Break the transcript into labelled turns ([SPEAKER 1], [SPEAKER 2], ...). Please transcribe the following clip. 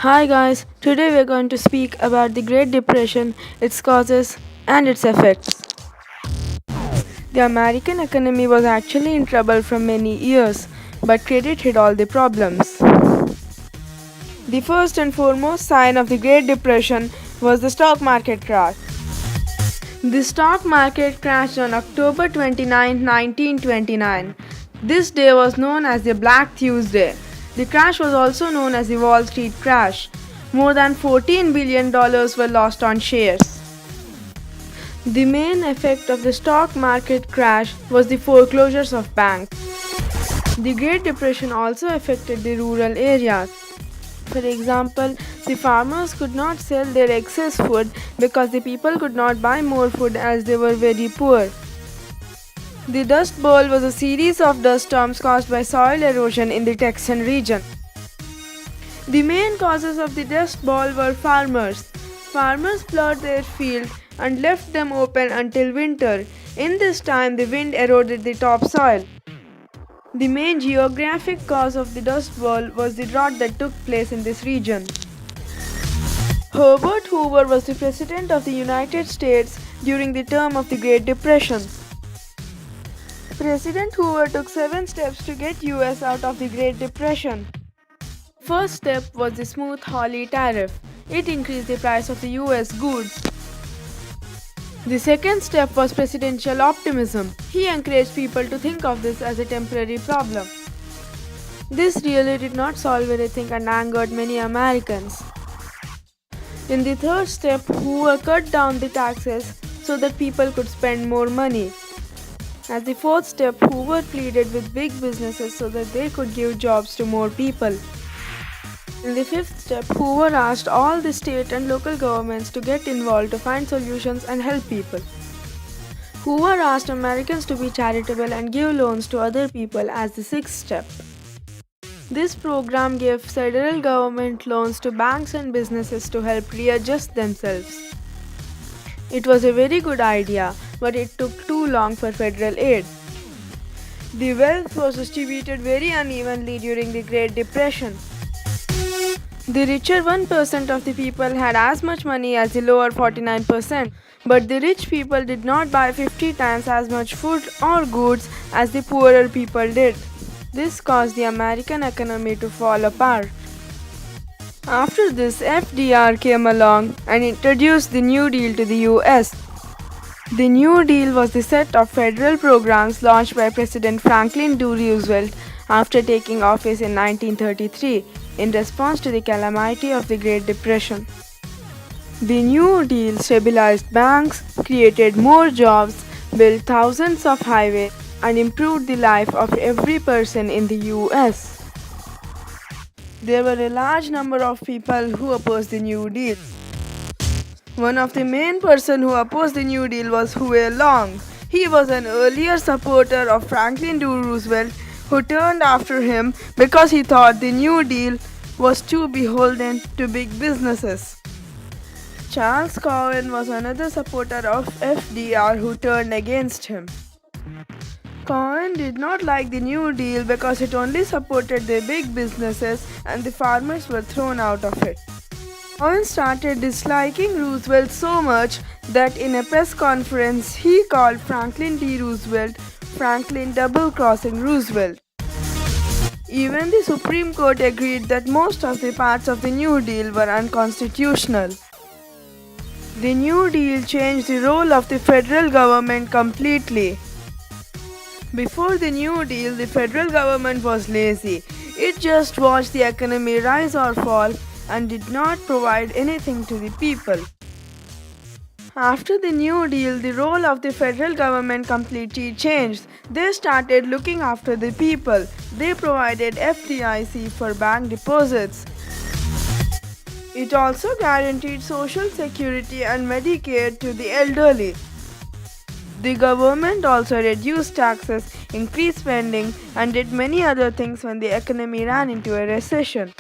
[SPEAKER 1] Hi guys, today we're going to speak about the Great Depression, its causes, and its effects. The American economy was actually in trouble for many years, but credit hid all the problems. The first and foremost sign of the Great Depression was the stock market crash. The stock market crashed on October 29, 1929. This day was known as the Black Tuesday. The crash was also known as the Wall Street crash. More than $14 billion were lost on shares. The main effect of the stock market crash was the foreclosures of banks. The Great Depression also affected the rural areas. For example, the farmers could not sell their excess food because the people could not buy more food as they were very poor. The Dust Bowl was a series of dust storms caused by soil erosion in the Texan region. The main causes of the Dust Bowl were farmers. Farmers plowed their fields and left them open until winter. In this time, the wind eroded the topsoil. The main geographic cause of the Dust Bowl was the drought that took place in this region. Herbert Hoover was the President of the United States during the term of the Great Depression. President Hoover took 7 steps to get US out of the Great Depression. First step was the Smoot-Hawley tariff. It increased the price of the US goods. The second step was presidential optimism. He encouraged people to think of this as a temporary problem. This really did not solve anything and angered many Americans. In the third step, Hoover cut down the taxes so that people could spend more money. As the fourth step, Hoover pleaded with big businesses so that they could give jobs to more people. In the fifth step, Hoover asked all the state and local governments to get involved to find solutions and help people. Hoover asked Americans to be charitable and give loans to other people as the sixth step. This program gave federal government loans to banks and businesses to help readjust themselves. It was a very good idea, but it took too long for federal aid. The wealth was distributed very unevenly during the Great Depression. The richer 1% of the people had as much money as the lower 49%, but the rich people did not buy 50 times as much food or goods as the poorer people did. This caused the American economy to fall apart. After this, FDR came along and introduced the New Deal to the US. The New Deal was the set of federal programs launched by President Franklin D. Roosevelt after taking office in 1933 in response to the calamity of the Great Depression. The New Deal stabilized banks, created more jobs, built thousands of highways, and improved the life of every person in the US. There were a large number of people who opposed the New Deal. One of the main persons who opposed the New Deal was Huey Long. He was an earlier supporter of Franklin D. Roosevelt who turned after him because he thought the New Deal was too beholden to big businesses. Charles Cowen was another supporter of FDR who turned against him. Cowen did not like the New Deal because it only supported the big businesses and the farmers were thrown out of it. Cowen started disliking Roosevelt so much that in a press conference he called Franklin D. Roosevelt Franklin double-crossing Roosevelt. Even the Supreme Court agreed that most of the parts of the New Deal were unconstitutional. The New Deal changed the role of the federal government completely. Before the New Deal, the federal government was lazy. It just watched the economy rise or fall and did not provide anything to the people. After the New Deal, the role of the federal government completely changed. They started looking after the people. They provided FDIC for bank deposits. It also guaranteed Social Security and Medicare to the elderly. The government also reduced taxes, increased spending, and did many other things when the economy ran into a recession.